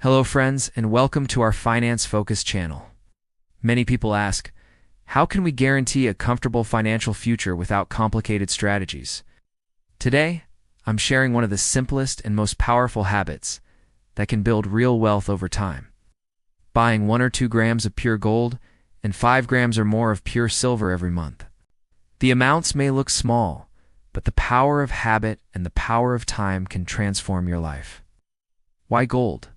Hello friends, and welcome to our Finance Focus channel. Many people ask, how can we guarantee a comfortable financial future without complicated strategies? Today, I'm sharing one of the simplest and most powerful habits that can build real wealth over time. Buying 1 or 2 grams of pure gold and 5 grams or more of pure silver every month. The amounts may look small, but the power of habit and the power of time can transform your life. Why gold?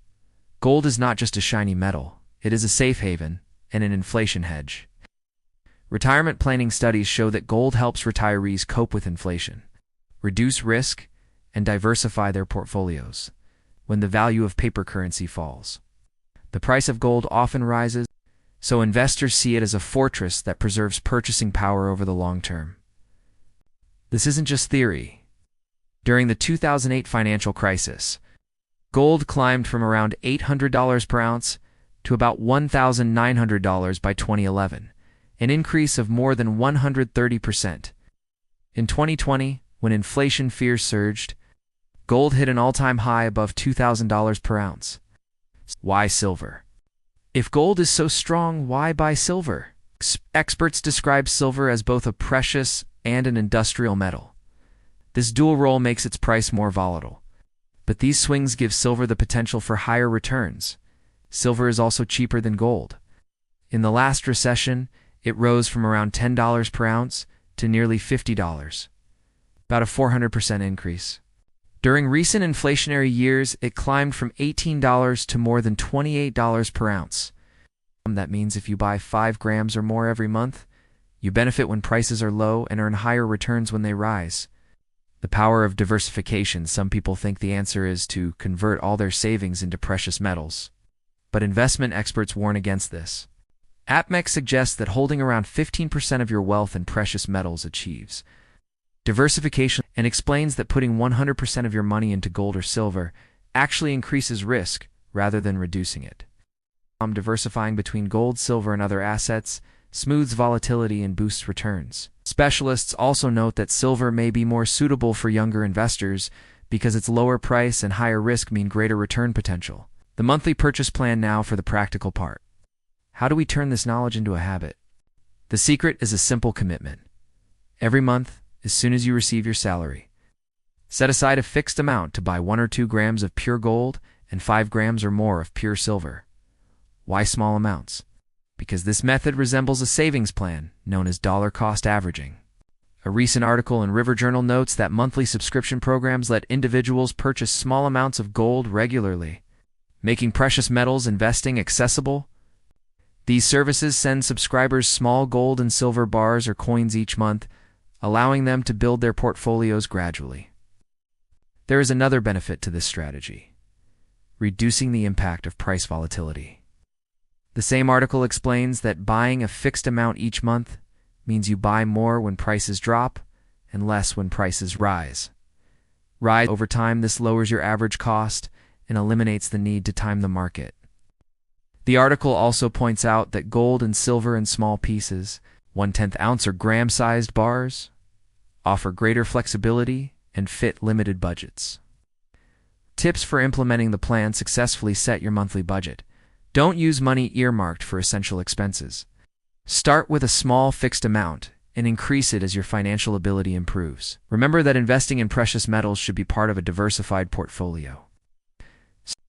Gold is not just a shiny metal, it is a safe haven and an inflation hedge. Retirement planning studies show that gold helps retirees cope with inflation, reduce risk, and diversify their portfolios when the value of paper currency falls. The price of gold often rises, so investors see it as a fortress that preserves purchasing power over the long term. This isn't just theory. During the 2008 financial crisis, gold climbed from around $800 per ounce to about $1,900 by 2011, an increase of more than 130%. In 2020, when inflation fears surged, gold hit an all-time high above $2,000 per ounce. Why silver? If gold is so strong, why buy silver? Experts describe silver as both a precious and an industrial metal. This dual role makes its price more volatile. But these swings give silver the potential for higher returns. Silver is also cheaper than gold. In the last recession, it rose from around $10 per ounce to nearly $50, about a 400% increase. During recent inflationary years, it climbed from $18 to more than $28 per ounce. That means if you buy 5 grams or more every month, you benefit when prices are low and earn higher returns when they rise. The power of diversification. Some people think the answer is to convert all their savings into precious metals. But investment experts warn against this. APMEX suggests that holding around 15% of your wealth in precious metals achieves diversification, and explains that putting 100% of your money into gold or silver actually increases risk rather than reducing it. Diversifying between gold, silver, and other assets smooths volatility and boosts returns. Specialists also note that silver may be more suitable for younger investors because its lower price and higher risk mean greater return potential. The monthly purchase plan now for the practical part. How do we turn this knowledge into a habit? The secret is a simple commitment. Every month, as soon as you receive your salary, set aside a fixed amount to buy 1 or 2 grams of pure gold and 5 grams or more of pure silver. Why small amounts? Because this method resembles a savings plan known as dollar cost averaging. A recent article in River Journal notes that monthly subscription programs let individuals purchase small amounts of gold regularly, making precious metals investing accessible. These services send subscribers small gold and silver bars or coins each month, allowing them to build their portfolios gradually. There is another benefit to this strategy: reducing the impact of price volatility. The same article explains that buying a fixed amount each month means you buy more when prices drop and less when prices rise. Over time, this lowers your average cost and eliminates the need to time the market. The article also points out that gold and silver in small pieces, 1/10 ounce or gram-sized bars, offer greater flexibility and fit limited budgets. Tips for implementing the plan successfully: set your monthly budget. Don't use money earmarked for essential expenses. Start with a small fixed amount and increase it as your financial ability improves. Remember that investing in precious metals should be part of a diversified portfolio.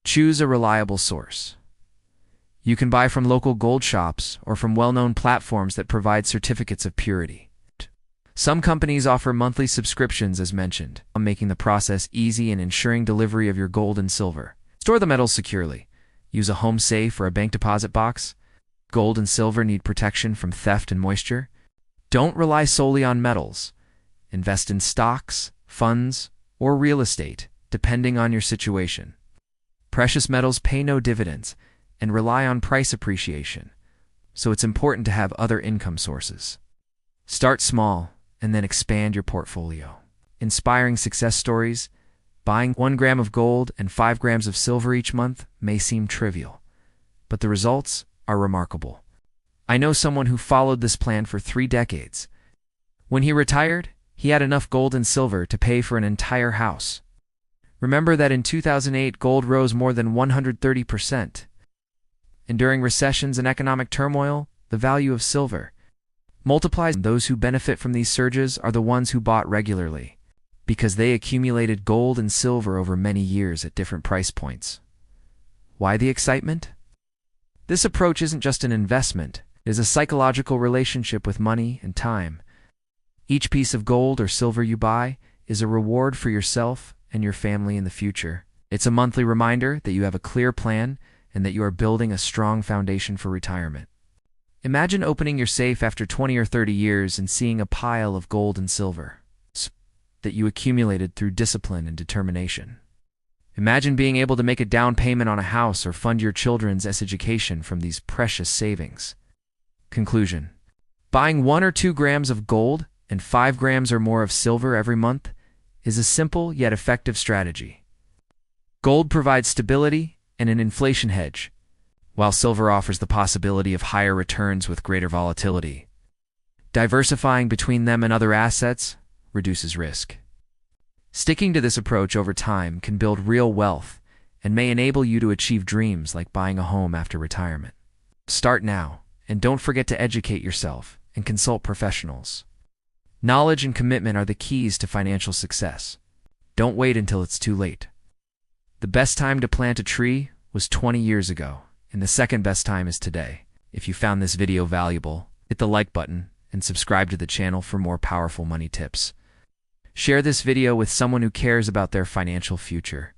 Choose a reliable source. You can buy from local gold shops or from well-known platforms that provide certificates of purity. Some companies offer monthly subscriptions, as mentioned, making the process easy and ensuring delivery of your gold and silver. Store the metals securely. Use a home safe or a bank deposit box. Gold and silver need protection from theft and moisture. Don't rely solely on metals. Invest in stocks, funds, or real estate, depending on your situation. Precious metals pay no dividends and rely on price appreciation, so it's important to have other income sources. Start small and then expand your portfolio. Inspiring success stories. Buying 1 gram of gold and 5 grams of silver each month may seem trivial, but the results are remarkable. I know someone who followed this plan for 3 decades. When he retired, he had enough gold and silver to pay for an entire house. Remember that in 2008, gold rose more than 130%. And during recessions and economic turmoil, the value of silver multiplies. Those who benefit from these surges are the ones who bought regularly, because they accumulated gold and silver over many years at different price points. Why the excitement? This approach isn't just an investment, it is a psychological relationship with money and time. Each piece of gold or silver you buy is a reward for yourself and your family in the future. It's a monthly reminder that you have a clear plan and that you are building a strong foundation for retirement. Imagine opening your safe after 20 or 30 years and seeing a pile of gold and silver that you accumulated through discipline and determination. Imagine being able to make a down payment on a house or fund your children's education from these precious savings. Conclusion: buying 1 or 2 grams of gold and 5 grams or more of silver every month is a simple yet effective strategy. Gold provides stability and an inflation hedge, while silver offers the possibility of higher returns with greater volatility. Diversifying between them and other assets reduces risk. Sticking to this approach over time can build real wealth and may enable you to achieve dreams like buying a home after retirement. Start now, and don't forget to educate yourself and consult professionals. Knowledge and commitment are the keys to financial success. Don't wait until it's too late. The best time to plant a tree was 20 years ago, and the second best time is today. If you found this video valuable, hit the like button and subscribe to the channel for more powerful money tips. Share this video with someone who cares about their financial future.